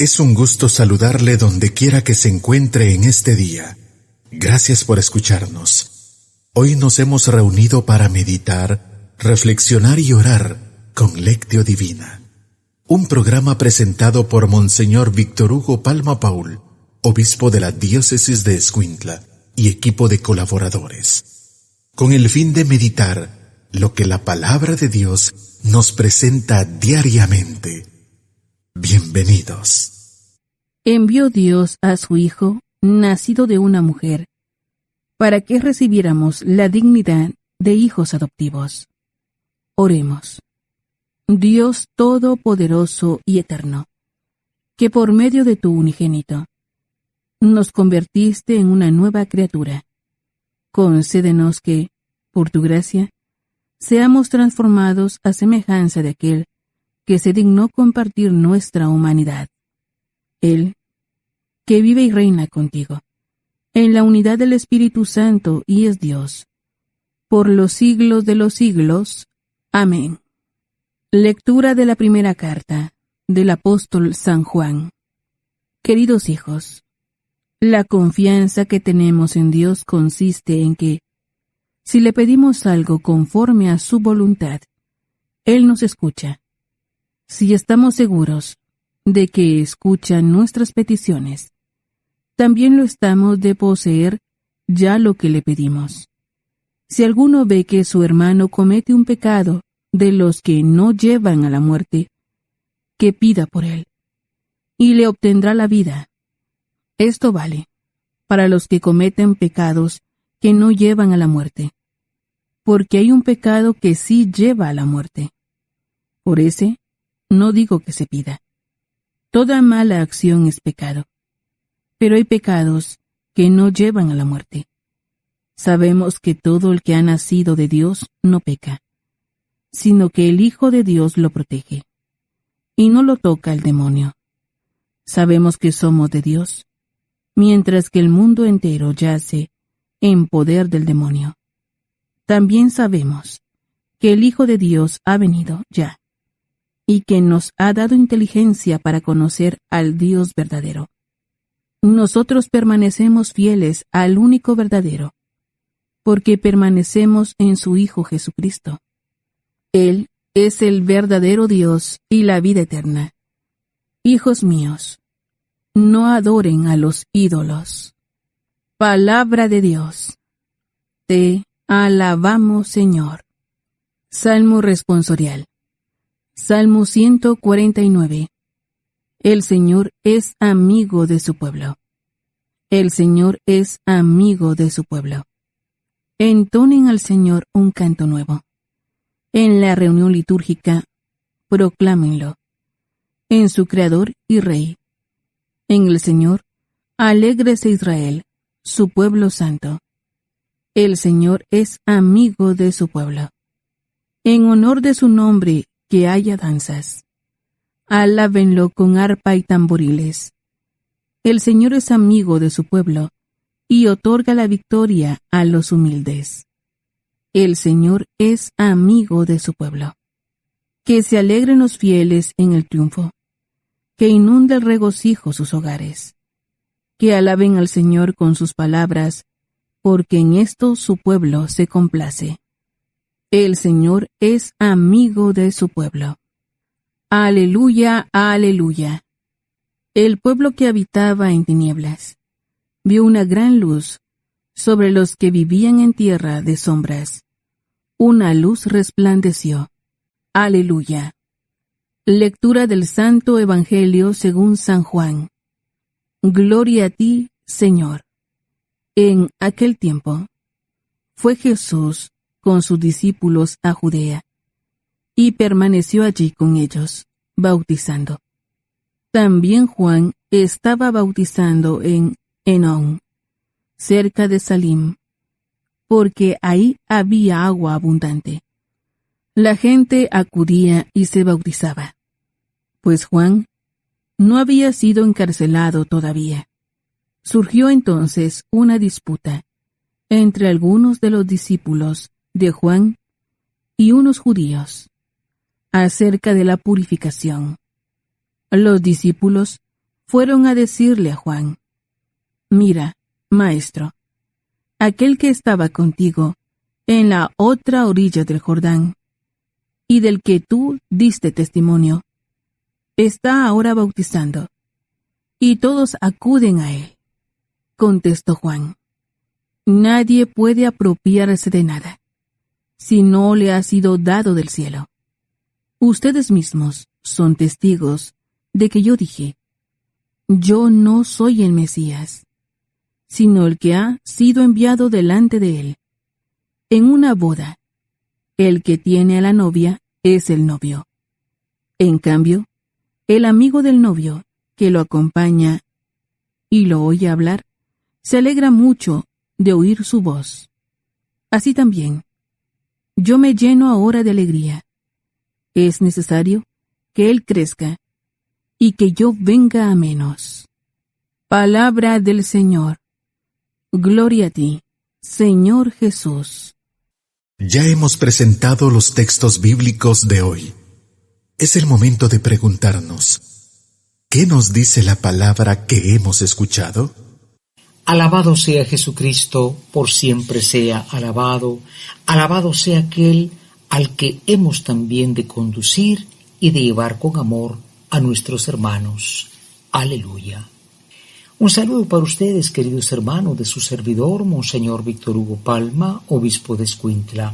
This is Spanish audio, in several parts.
Es un gusto saludarle donde quiera que se encuentre en este día. Gracias por escucharnos. Hoy nos hemos reunido para meditar, reflexionar y orar con Lectio Divina. Un programa presentado por Monseñor Víctor Hugo Palma Paul, obispo de la diócesis de Escuintla, y equipo de colaboradores, con el fin de meditar lo que la palabra de Dios nos presenta diariamente. Bienvenidos. Envió Dios a su Hijo, nacido de una mujer, para que recibiéramos la dignidad de hijos adoptivos. Oremos. Dios Todopoderoso y Eterno, que por medio de tu unigénito nos convertiste en una nueva criatura, concédenos que, por tu gracia, seamos transformados a semejanza de aquel que se dignó compartir nuestra humanidad. Él, que vive y reina contigo, en la unidad del Espíritu Santo y es Dios, por los siglos de los siglos. Amén. Lectura de la primera carta del apóstol San Juan. Queridos hijos, la confianza que tenemos en Dios consiste en que, si le pedimos algo conforme a su voluntad, Él nos escucha. Si estamos seguros de que escucha nuestras peticiones, también lo estamos de poseer ya lo que le pedimos. Si alguno ve que su hermano comete un pecado de los que no llevan a la muerte, que pida por él, y le obtendrá la vida. Esto vale para los que cometen pecados que no llevan a la muerte, porque hay un pecado que sí lleva a la muerte. Por ese, no digo que se pida. Toda mala acción es pecado, pero hay pecados que no llevan a la muerte. Sabemos que todo el que ha nacido de Dios no peca, sino que el Hijo de Dios lo protege, y no lo toca el demonio. Sabemos que somos de Dios, mientras que el mundo entero yace en poder del demonio. También sabemos que el Hijo de Dios ha venido ya, y que nos ha dado inteligencia para conocer al Dios verdadero. Nosotros permanecemos fieles al único verdadero, porque permanecemos en su Hijo Jesucristo. Él es el verdadero Dios y la vida eterna. Hijos míos, no adoren a los ídolos. Palabra de Dios. Te alabamos, Señor. Salmo responsorial. Salmo 149. El Señor es amigo de su pueblo. El Señor es amigo de su pueblo. Entonen al Señor un canto nuevo. En la reunión litúrgica, proclámenlo. En su Creador y Rey. En el Señor, alégrese Israel, su pueblo santo. El Señor es amigo de su pueblo. En honor de su nombre, que haya danzas. Alábenlo con arpa y tamboriles. El Señor es amigo de su pueblo, y otorga la victoria a los humildes. El Señor es amigo de su pueblo. Que se alegren los fieles en el triunfo. Que inunde el regocijo sus hogares. Que alaben al Señor con sus palabras, porque en esto su pueblo se complace. El Señor es amigo de su pueblo. Aleluya, aleluya. El pueblo que habitaba en tinieblas vio una gran luz sobre los que vivían en tierra de sombras. Una luz resplandeció. Aleluya. Lectura del Santo Evangelio según San Juan. Gloria a ti, Señor. En aquel tiempo, fue Jesús con sus discípulos a Judea, y permaneció allí con ellos, bautizando. También Juan estaba bautizando en Enón, cerca de Salim, porque ahí había agua abundante. La gente acudía y se bautizaba, pues Juan no había sido encarcelado todavía. Surgió entonces una disputa entre algunos de los discípulos de Juan y unos judíos acerca de la purificación. Los discípulos fueron a decirle a Juan: Mira, maestro, aquel que estaba contigo en la otra orilla del Jordán, y del que tú diste testimonio, está ahora bautizando, y todos acuden a él. Contestó Juan: Nadie puede apropiarse de nada, si no le ha sido dado del cielo. Ustedes mismos son testigos de que yo dije: Yo no soy el Mesías, sino el que ha sido enviado delante de él. En una boda, el que tiene a la novia es el novio. En cambio, el amigo del novio, que lo acompaña y lo oye hablar, se alegra mucho de oír su voz. Así también, yo me lleno ahora de alegría. Es necesario que él crezca y que yo venga a menos. Palabra del Señor. Gloria a ti, Señor Jesús. Ya hemos presentado los textos bíblicos de hoy. Es el momento de preguntarnos: ¿qué nos dice la palabra que hemos escuchado? Alabado sea Jesucristo, por siempre sea alabado. Alabado sea aquel al que hemos también de conducir y de llevar con amor a nuestros hermanos. Aleluya. Un saludo para ustedes, queridos hermanos, de su servidor, Monseñor Víctor Hugo Palma, obispo de Escuintla,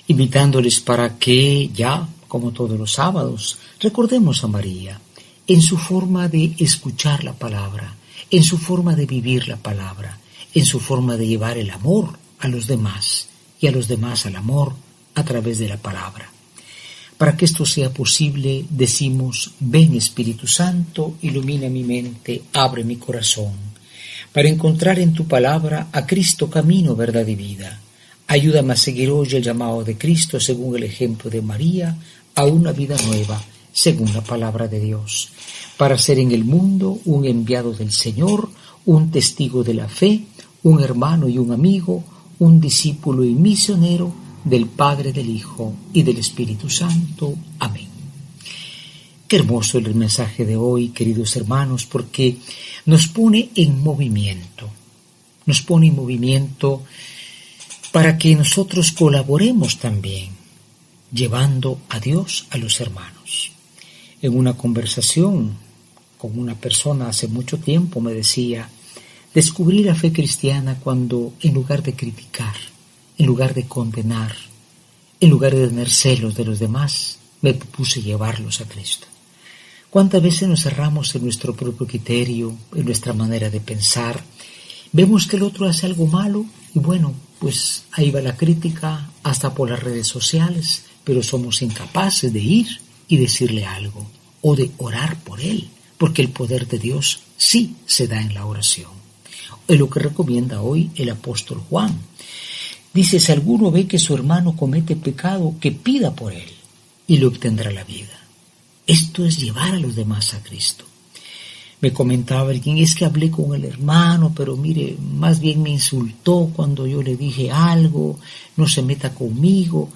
invitándoles para que ya, como todos los sábados, recordemos a María en su forma de escuchar la palabra, en su forma de vivir la palabra, en su forma de llevar el amor a los demás y a los demás al amor a través de la palabra. Para que esto sea posible, decimos: ven Espíritu Santo, ilumina mi mente, abre mi corazón, para encontrar en tu palabra a Cristo camino, verdad y vida. Ayúdame a seguir hoy el llamado de Cristo según el ejemplo de María, a una vida nueva, según la palabra de Dios, para ser en el mundo un enviado del Señor, un testigo de la fe, un hermano y un amigo, un discípulo y misionero del Padre, del Hijo y del Espíritu Santo. Amén. Qué hermoso el mensaje de hoy, queridos hermanos, porque nos pone en movimiento. Nos pone en movimiento para que nosotros colaboremos también, llevando a Dios a los hermanos. En una conversación con una persona hace mucho tiempo me decía: descubrí la fe cristiana cuando, en lugar de criticar, en lugar de condenar, en lugar de tener celos de los demás, me propuse llevarlos a Cristo. ¿Cuántas veces nos cerramos en nuestro propio criterio, en nuestra manera de pensar? Vemos que el otro hace algo malo y bueno, pues ahí va la crítica, hasta por las redes sociales, pero somos incapaces de ir y decirle algo o de orar por él, porque el poder de Dios sí se da en la oración. Es lo que recomienda hoy el apóstol Juan. Dice: si alguno ve que su hermano comete pecado, que pida por él y le obtendrá la vida. Esto es llevar a los demás a Cristo. Me comentaba alguien: es que hablé con el hermano, pero mire, más bien me insultó cuando yo le dije algo, no se meta conmigo.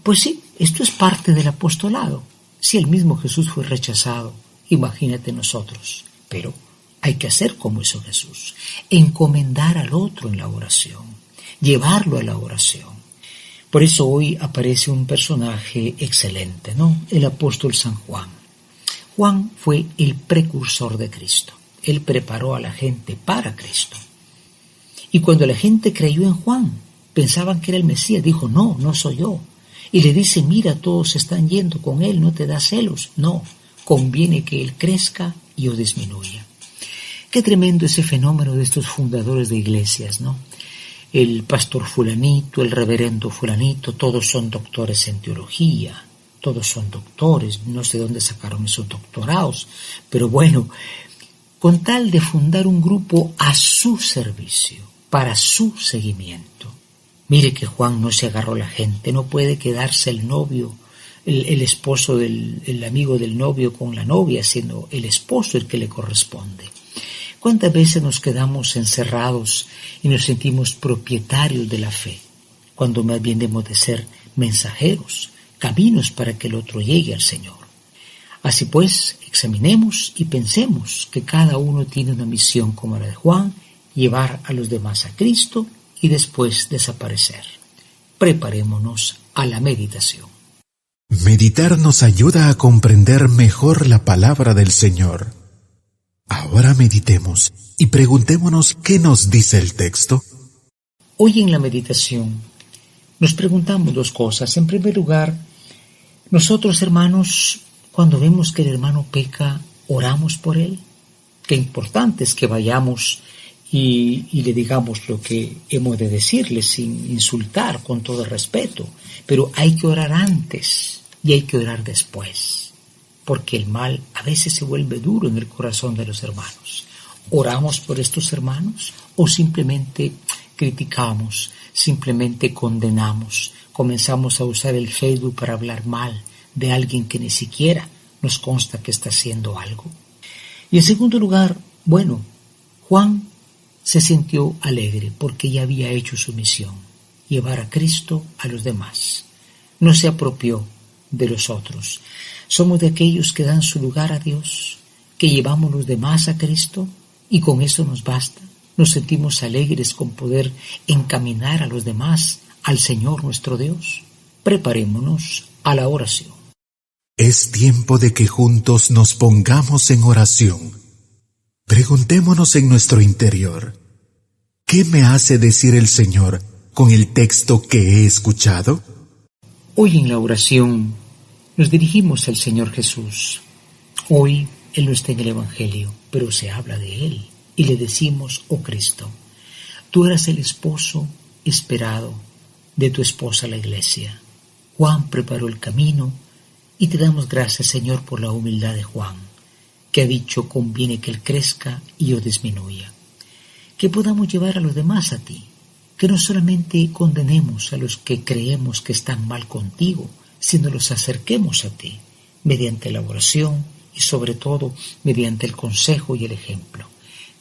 Pues sí, esto es parte del apostolado. Si el mismo Jesús fue rechazado, imagínate nosotros. Pero hay que hacer como hizo Jesús, encomendar al otro en la oración, llevarlo a la oración. Por eso hoy aparece un personaje excelente, ¿no? El apóstol San Juan. Juan fue el precursor de Cristo. Él preparó a la gente para Cristo. Y cuando la gente creyó en Juan, pensaban que era el Mesías, dijo: no, no soy yo. Y le dice: mira, todos están yendo con él, no te da celos. No, conviene que él crezca y yo disminuya. Qué tremendo ese fenómeno de estos fundadores de iglesias, ¿no? El pastor fulanito, el reverendo fulanito, todos son doctores en teología, todos son doctores, no sé dónde sacaron esos doctorados, pero bueno, con tal de fundar un grupo a su servicio, para su seguimiento. Mire que Juan no se agarró a la gente, no puede quedarse el novio, el esposo el amigo del novio con la novia, sino el esposo el que le corresponde. ¿Cuántas veces nos quedamos encerrados y nos sentimos propietarios de la fe, cuando más bien debemos de ser mensajeros, caminos para que el otro llegue al Señor? Así pues, examinemos y pensemos que cada uno tiene una misión como la de Juan, llevar a los demás a Cristo y después desaparecer. Preparémonos a la meditación. Meditar nos ayuda a comprender mejor la palabra del Señor. Ahora meditemos y preguntémonos qué nos dice el texto. Hoy en la meditación nos preguntamos dos cosas. En primer lugar, nosotros, hermanos, cuando vemos que el hermano peca, oramos por él. Qué importante es que vayamos y le digamos lo que hemos de decirle sin insultar, con todo respeto. Pero hay que orar antes y hay que orar después, porque el mal a veces se vuelve duro en el corazón de los hermanos. ¿Oramos por estos hermanos o simplemente criticamos, simplemente condenamos, comenzamos a usar el Facebook para hablar mal de alguien que ni siquiera nos consta que está haciendo algo? Y en segundo lugar, Juan se sintió alegre porque ya había hecho su misión, llevar a Cristo a los demás. No se apropió de los otros. Somos de aquellos que dan su lugar a Dios, que llevamos los demás a Cristo y con eso nos basta. Nos sentimos alegres con poder encaminar a los demás al Señor nuestro Dios. Preparémonos a la oración. Es tiempo de que juntos nos pongamos en oración. Preguntémonos en nuestro interior, ¿qué me hace decir el Señor con el texto que he escuchado? Hoy en la oración nos dirigimos al Señor Jesús. Hoy Él no está en el Evangelio, pero se habla de Él y le decimos: oh Cristo, tú eras el esposo esperado de tu esposa la Iglesia. Juan preparó el camino y te damos gracias, Señor, por la humildad de Juan, que ha dicho: conviene que Él crezca y yo disminuya. Que podamos llevar a los demás a ti, que no solamente condenemos a los que creemos que están mal contigo, sino los acerquemos a ti, mediante la oración y sobre todo mediante el consejo y el ejemplo.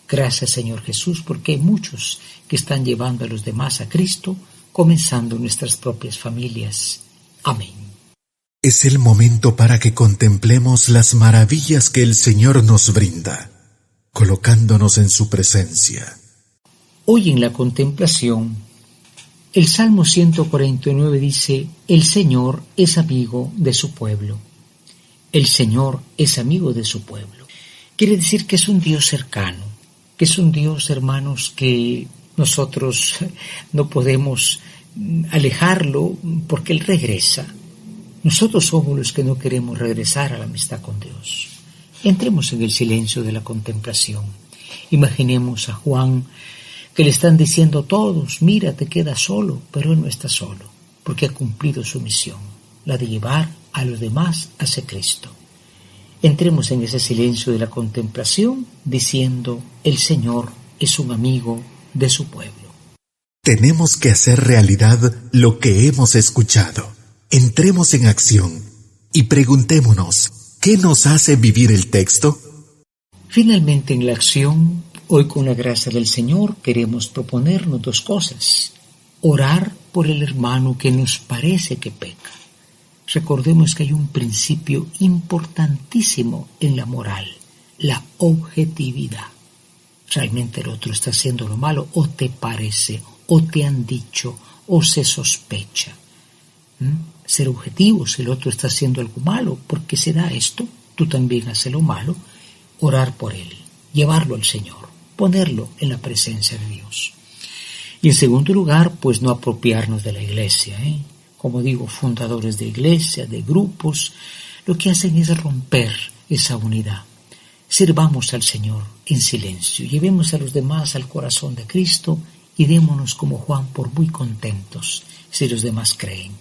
Gracias, Señor Jesús, porque hay muchos que están llevando a los demás a Cristo, comenzando nuestras propias familias. Amén. Es el momento para que contemplemos las maravillas que el Señor nos brinda, colocándonos en su presencia. Hoy en la contemplación, el Salmo 149 dice: el Señor es amigo de su pueblo. El Señor es amigo de su pueblo. Quiere decir que es un Dios cercano, que es un Dios, hermanos, que nosotros no podemos alejarlo porque Él regresa. Nosotros somos los que no queremos regresar a la amistad con Dios. Entremos en el silencio de la contemplación. Imaginemos a Juan, que le están diciendo todos: mira, te quedas solo, pero él no está solo, porque ha cumplido su misión, la de llevar a los demás hacia Cristo. Entremos en ese silencio de la contemplación diciendo: el Señor es un amigo de su pueblo. Tenemos que hacer realidad lo que hemos escuchado. Entremos en acción y preguntémonos, ¿qué nos hace vivir el texto? Finalmente, en la acción, hoy con la gracia del Señor queremos proponernos dos cosas: orar por el hermano que nos parece que peca. Recordemos que hay un principio importantísimo en la moral: la objetividad. ¿Realmente el otro está haciendo lo malo o te parece, o te han dicho, o se sospecha? Ser objetivos: si el otro está haciendo algo malo, ¿por qué se da esto? Tú también haces lo malo. Orar por él, llevarlo al Señor, ponerlo en la presencia de Dios. Y en segundo lugar, pues no apropiarnos de la iglesia. Como digo, fundadores de iglesia, de grupos, lo que hacen es romper esa unidad. Sirvamos al Señor en silencio, llevemos a los demás al corazón de Cristo y démonos como Juan por muy contentos si los demás creen.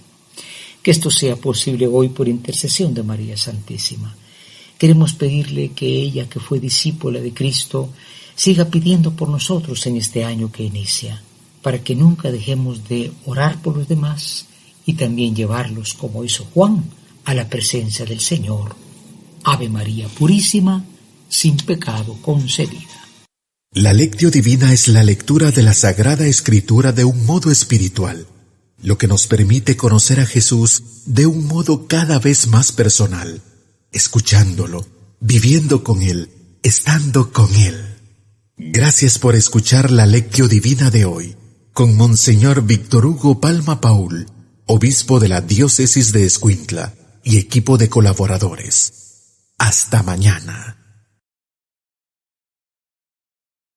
Que esto sea posible hoy por intercesión de María Santísima. Queremos pedirle que ella, que fue discípula de Cristo, siga pidiendo por nosotros en este año que inicia, para que nunca dejemos de orar por los demás y también llevarlos, como hizo Juan, a la presencia del Señor. Ave María Purísima, sin pecado concebida. La Lectio Divina es la lectura de la Sagrada Escritura de un modo espiritual, lo que nos permite conocer a Jesús de un modo cada vez más personal, escuchándolo, viviendo con Él, estando con Él. Gracias por escuchar la Lectio Divina de hoy, con Monseñor Víctor Hugo Palma Paul, obispo de la Diócesis de Escuintla, y equipo de colaboradores. Hasta mañana.